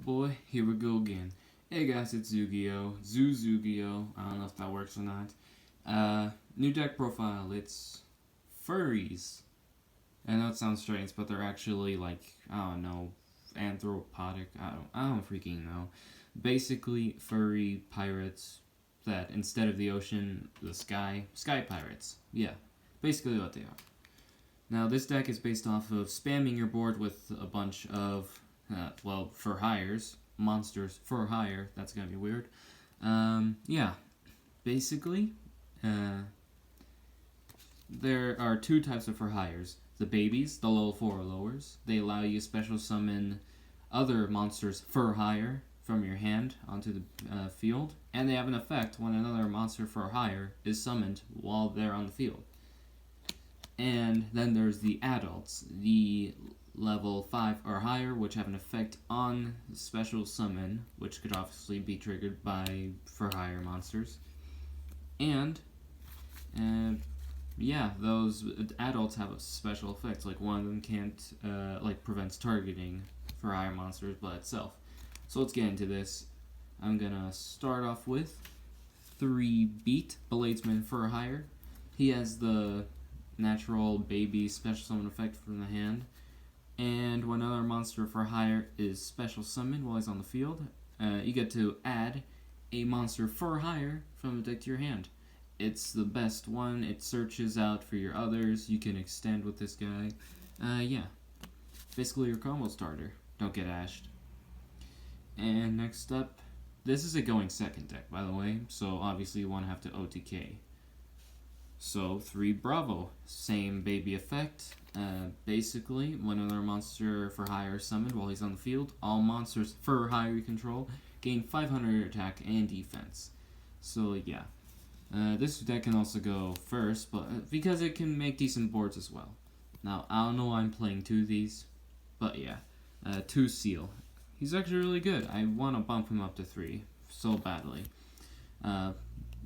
boy, here we go again. Hey guys, it's Zuzu-Gi-Oh, Zuzu-Gi-Oh, I don't know if that works or not. New deck profile, it's furries. I know it sounds strange, but they're actually like, I don't know, anthropodic, I don't freaking know. Basically, furry pirates that instead of the ocean, the sky pirates. Yeah, basically what they are. Now, this deck is based off of spamming your board with a bunch of, for hires, monsters for hire. That's gonna be weird. Yeah, basically, there are two types of for hires. The babies, the level 4 or lowers, they allow you to special summon other monsters for hire from your hand onto the field, and they have an effect when another monster for hire is summoned while they're on the field. And then there's the adults, the level 5 or higher, which have an effect on special summon, which could obviously be triggered by for hire monsters. And, yeah, those adults have a special effects, like one of them can't, prevents targeting for hire monsters by itself. So let's get into this. I'm gonna start off with 3 Beat, Bladesman for hire. He has the natural baby special summon effect from the hand, and when another monster for hire is special summoned while he's on the field, you get to add a monster for hire from the deck to your hand. It's the best one. It searches out for your others. You can extend with this guy. Yeah, basically your combo starter. Don't get ashed. And next up, this is a going second deck, by the way, so obviously you want to have to OTK. So, 3 Bravo, same baby effect. Basically, when another monster for hire is summoned while he's on the field, all monsters for hire you control gain 500 attack and defense. So, yeah. This deck can also go first, but because it can make decent boards as well. Now, I don't know why I'm playing 2 of these, but yeah. 2 Seal. He's actually really good. I want to bump him up to 3 so badly.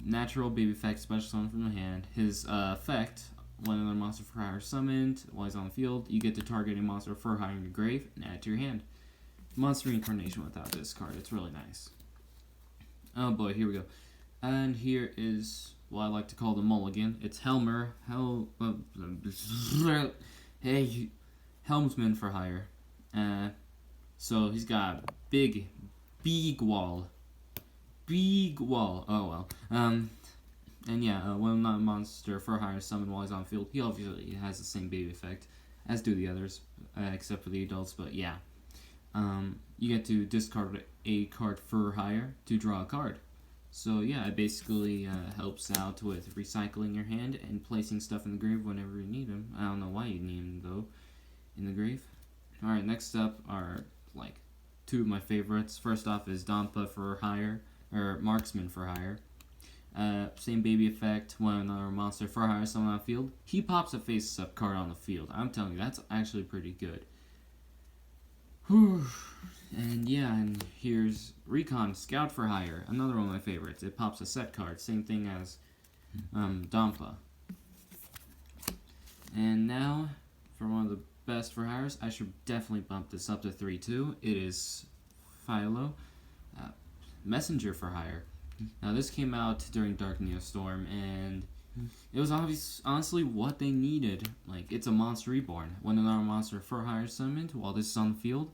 Natural baby effect, special summon from the hand. His effect, when another monster for hire is summoned while he's on the field, you get to target a monster for hire in your grave and add it to your hand. Monster reincarnation without this card. It's really nice. Oh boy, here we go. And here is what I like to call the mulligan. It's Helmer. Helmsman for hire. So he's got big wall. Oh well. And yeah, when not a monster for hire is summoned while he's on field, he obviously has the same baby effect, as do the others, except for the adults, but yeah. You get to discard a card for hire to draw a card. So yeah, it basically helps out with recycling your hand and placing stuff in the grave whenever you need them. I don't know why you need them, though, in the grave. Alright, next up are, 2 of my favorites. First off is Dampa for hire, or Marksman for hire. Same baby effect when another monster for hire is summoned on the field. He pops a face-up card on the field. I'm telling you, that's actually pretty good. Whew. And yeah, and here's Recon Scout for hire, another one of my favorites. It pops a set card, same thing as Dampa. And now, for one of the best for hires, I should definitely bump this up to 3 too. It is Philo, Messenger for hire. Now this came out during Dark Neostorm, and it was honestly what they needed. It's a monster reborn. When another monster for hire is summoned while this is on the field,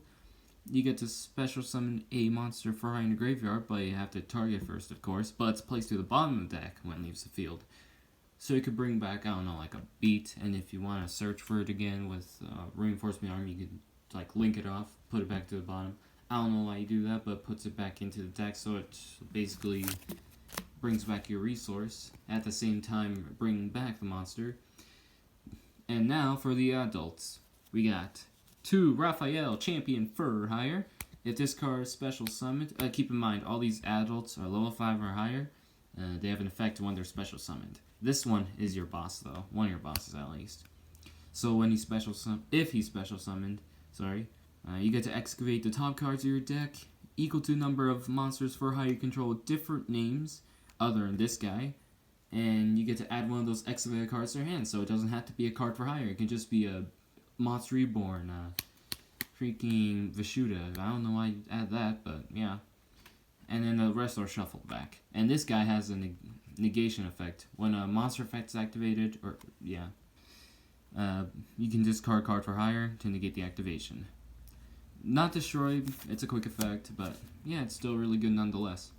you get to special summon a monster for hire in the graveyard, but you have to target first, of course, but it's placed to the bottom of the deck when it leaves the field. So you could bring back, I don't know, a beat, and if you want to search for it again with Reinforcement Arm, you could, link it off, put it back to the bottom. I don't know why you do that, but it puts it back into the deck, so it basically brings back your resource, at the same time bringing back the monster. And now for the adults. We got 2 Raphael, Champion for hire. If this card is special summoned, keep in mind, all these adults are level 5 or higher. They have an effect when they're special summoned. This one is your boss, though. One of your bosses, at least. So when he's if he's special summoned, you get to excavate the top cards of your deck, equal to the number of monsters for hire you control with different names, other than this guy, and you get to add one of those excavated cards to your hand, so it doesn't have to be a card for hire. It can just be a Monster Reborn, freaking Vishuda. I don't know why you add that, but yeah. And then the rest are shuffled back. And this guy has a negation effect. When a monster effect is activated, you can discard a card for hire to negate the activation. Not destroy, it's a quick effect, but yeah, it's still really good nonetheless.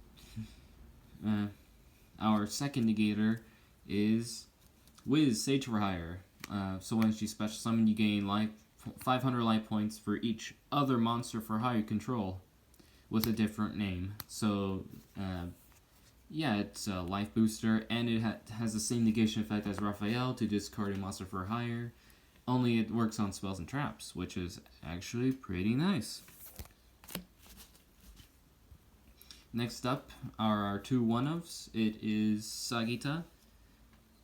Our second negator is Wiz, Sage for Hire. So when she special summon, you gain 500 life points for each other monster for hire you control with a different name. So, yeah, it's a life booster, and it has the same negation effect as Raphael to discard a monster for hire. Only it works on spells and traps, which is actually pretty nice. Next up are our two one-ofs. It is Sagita,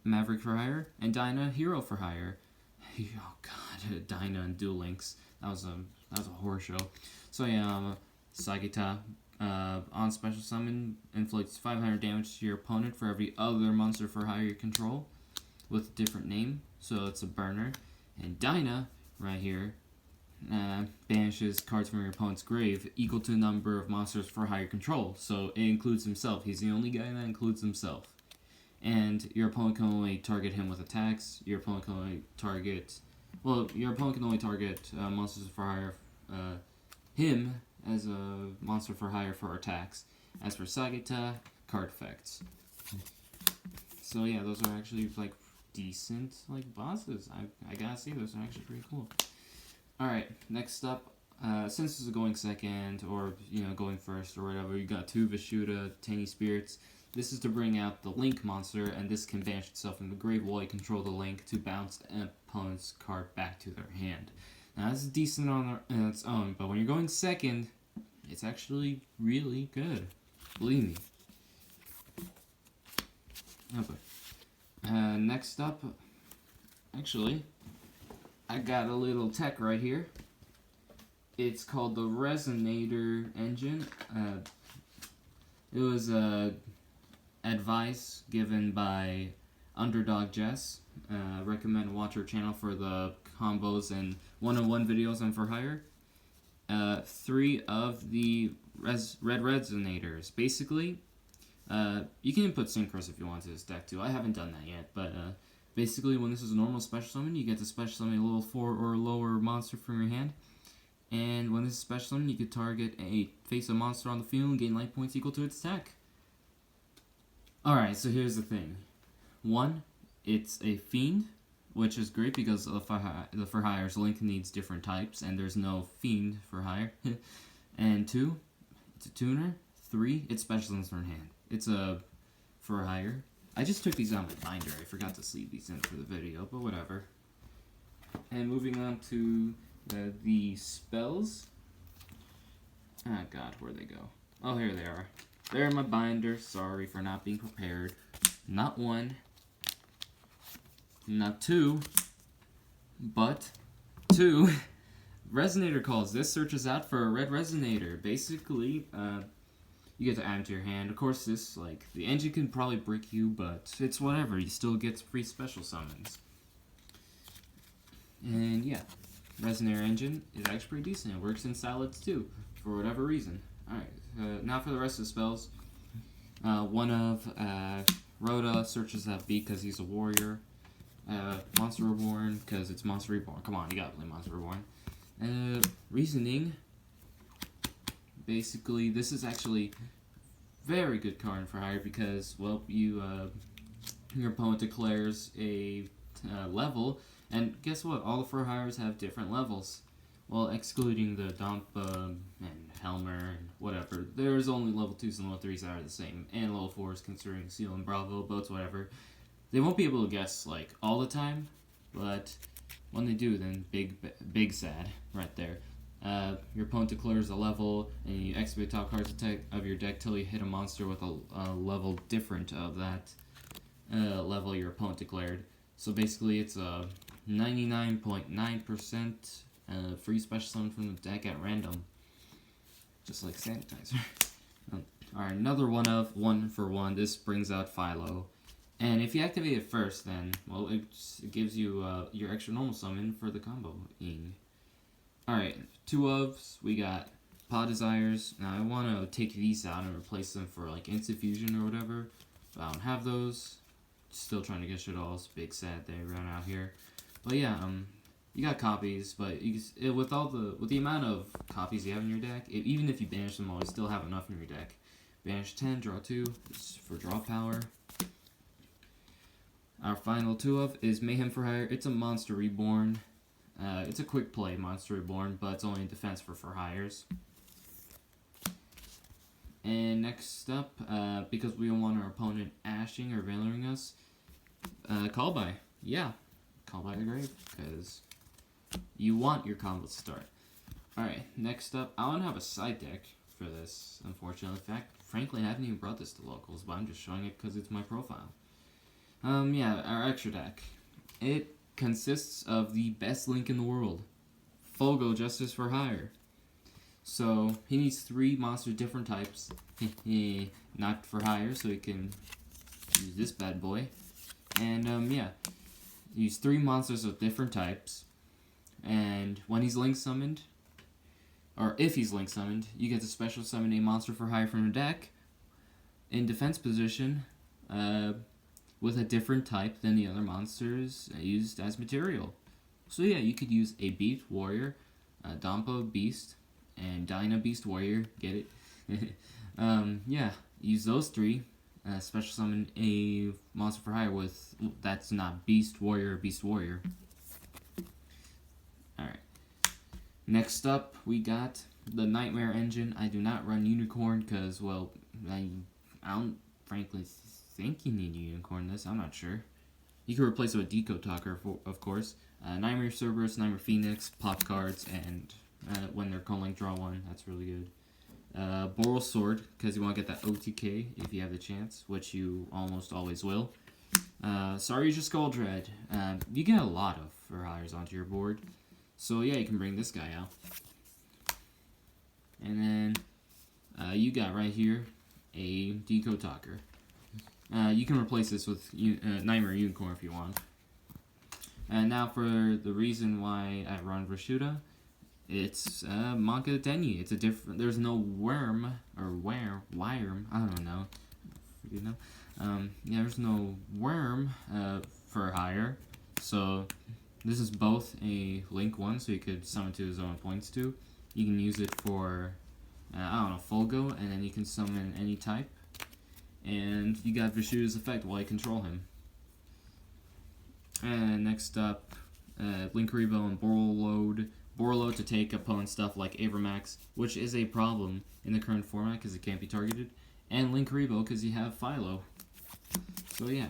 Maverick for hire, and Dinah, Hero for hire. Oh god, Dinah and Duel Links. That was a horror show. So yeah, Sagita, on special summon, inflicts 500 damage to your opponent for every other monster for hire you control, with a different name. So it's a burner. And Dinah, right here, banishes cards from your opponent's grave equal to the number of monsters for hire control. So it includes himself. He's the only guy that includes himself. And your opponent can only target him with attacks. Your opponent can only target... Well, your opponent can only target monsters for hire, him as a monster for hire for attacks. As for Sagita, card effects. So yeah, those are actually, like, decent, like, bosses. I gotta say, those are actually pretty cool. Alright, next up, since this is going second, or, going first, or whatever, you got two Vishuda, Tiny Spirits. This is to bring out the Link monster, and this can banish itself from the grave while you control the Link to bounce an opponent's card back to their hand. Now, this is decent on its own, but when you're going second, it's actually really good. Believe me. Okay. Next up, actually, I got a little tech right here. It's called the Resonator Engine. It was advice given by Underdog Jess. Recommend watch her channel for the combos and one-on-one videos on for hire. 3 of the red resonators. Basically, you can input Synchros if you want to this deck too. I haven't done that yet, but basically when this is a normal special summon, you get to special summon a level 4 or lower monster from your hand. And when this is special summon, you could target face a monster on the field and gain life points equal to its attack. Alright, so here's the thing. 1, it's a Fiend, which is great because the for hire's Link needs different types, and there's no Fiend for hire. And 2, it's a tuner. 3, it's special summons from hand. It's a for hire. I just took these out of my binder. I forgot to sleeve these in for the video, but whatever. And moving on to the spells. Oh god, where'd they go? Oh, here they are. They're in my binder. Sorry for not being prepared. Not 1, not 2, but 2. Resonator calls. This searches out for a red resonator. Basically, you get to add them to your hand. Of course, this, the engine can probably brick you, but it's whatever. You still get free special summons. And yeah, Resonator Engine is actually pretty decent. It works in Salads too, for whatever reason. Alright, now for the rest of the spells. One of Rhoda searches out B because he's a warrior. Monster Reborn because it's Monster Reborn. Come on, you gotta play Monster Reborn. Reasoning. Basically, this is actually very good card for hire because, well, your opponent declares a level, and guess what? All the for hires have different levels. Well, excluding the Dampa and Helmer and whatever, there's only level 2s and level 3s that are the same, and level 4s considering Seal and Bravo, Boats, whatever. They won't be able to guess, all the time, but when they do, then big sad right there. Your opponent declares a level, and you activate top cards of your deck till you hit a monster with a level different of that level your opponent declared. So basically, it's a 99.9% free special summon from the deck at random, just like Sanitizer. Alright, another one of 1 for 1. This brings out Philo. And if you activate it first, then, well, it gives you your extra normal summon for the combo-ing. Alright, two ofs. We got Pod Desires. Now I want to take these out and replace them for like Instant Fusion or whatever. But I don't have those. Still trying to get shit all. It's big sad they run out here. But yeah, you got copies, but with the amount of copies you have in your deck, even if you banish them all, you still have enough in your deck. Banish 10, draw 2, for draw power. Our final two of is Mayhem for Hire. It's a Monster Reborn. It's a quick play Monster Reborn, but it's only in defense for hires. And next up, because we don't want our opponent ashing or veiling us, Call By. Yeah, Call By the Grave, because you want your combos to start. Alright, next up, I don't have a side deck for this, unfortunately. In fact, frankly, I haven't even brought this to locals, but I'm just showing it because it's my profile. Yeah, our extra deck. It consists of the best link in the world, Fogo Justice for Hire. So, he needs 3 monsters different types, not for hire, so he can use this bad boy. And, yeah, use 3 monsters of different types, and when he's link summoned, or if he's link summoned, you get to special summon a monster for hire from your deck in defense position, with a different type than the other monsters used as material. So yeah, you could use a Beast Warrior, a Dompo Beast, and Dyna Beast Warrior, get it? Yeah, use those 3, special summon a monster for hire with, that's not Beast Warrior, Beast Warrior. Alright. Next up, we got the Nightmare Engine. I do not run Unicorn because, well, I don't frankly think you need Unicorn this. I'm not sure. You can replace it with Deco Talker, of course. Nightmare Cerberus, Nightmare Phoenix, pop cards, and when they're calling, draw 1. That's really good. Boral Sword, because you want to get that OTK if you have the chance, which you almost always will. Sarija Skull Dread. You get a lot of for hires onto your board. So yeah, you can bring this guy out. And then you got right here a Deco Talker. You can replace this with Nightmare Unicorn if you want. And now for the reason why I run Rashuda, it's Manka Denyi. It's a different. There's no worm or worm. I don't know. You know. Yeah, there's no worm for hire. So this is both a link 1, so you could summon to his own points too. You can use it for I don't know, Folgo, and then you can summon any type. And you got Vishuda's effect while you control him. And next up, Linkuriboh and Borreload. Borreload to take opponent stuff like Abramax, which is a problem in the current format because it can't be targeted. And Linkuriboh because you have Philo. So yeah.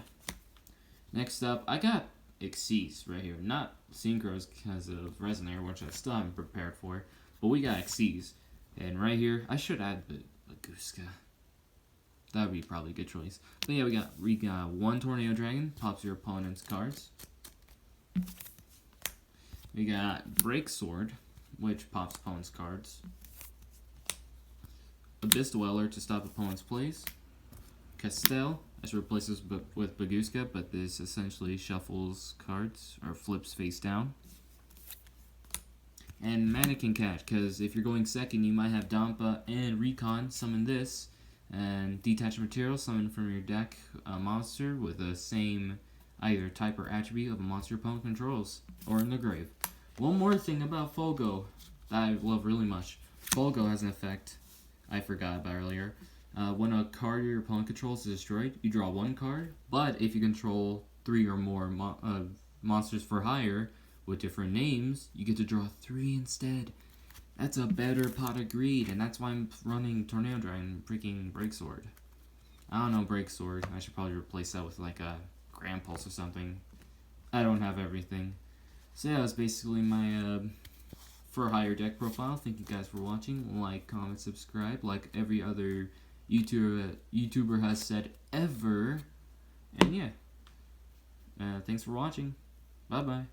Next up, I got Xyz right here. Not Synchros because of Resonator, which I still haven't prepared for. But we got Xyz. And right here, I should add Baguska. That would be probably a good choice. But yeah, we got 1 Tornado Dragon, pops your opponent's cards. We got Break Sword, which pops opponent's cards. Abyss Dweller to stop opponent's plays. Castel, I should replace this with Baguska, but this essentially shuffles cards, or flips face down. And Mannequin Cat, because if you're going second, you might have Dampa and Recon summon this. And detach material, summon from your deck a monster with the same either type or attribute of a monster opponent controls, or in the grave. One more thing about Fogo that I love really much. Fogo has an effect I forgot about earlier. When a card your opponent controls is destroyed, you draw 1 card, but if you control 3 or more monsters for hire with different names, you get to draw 3 instead. That's a better pot of greed, and that's why I'm running Tornado Dragon and freaking Break Sword. I don't know Break Sword. I should probably replace that with like a Grand Pulse or something. I don't have everything. So yeah, that's basically my for hire deck profile. Thank you guys for watching. Like, comment, subscribe, like every other YouTuber has said ever. And yeah, thanks for watching. Bye bye.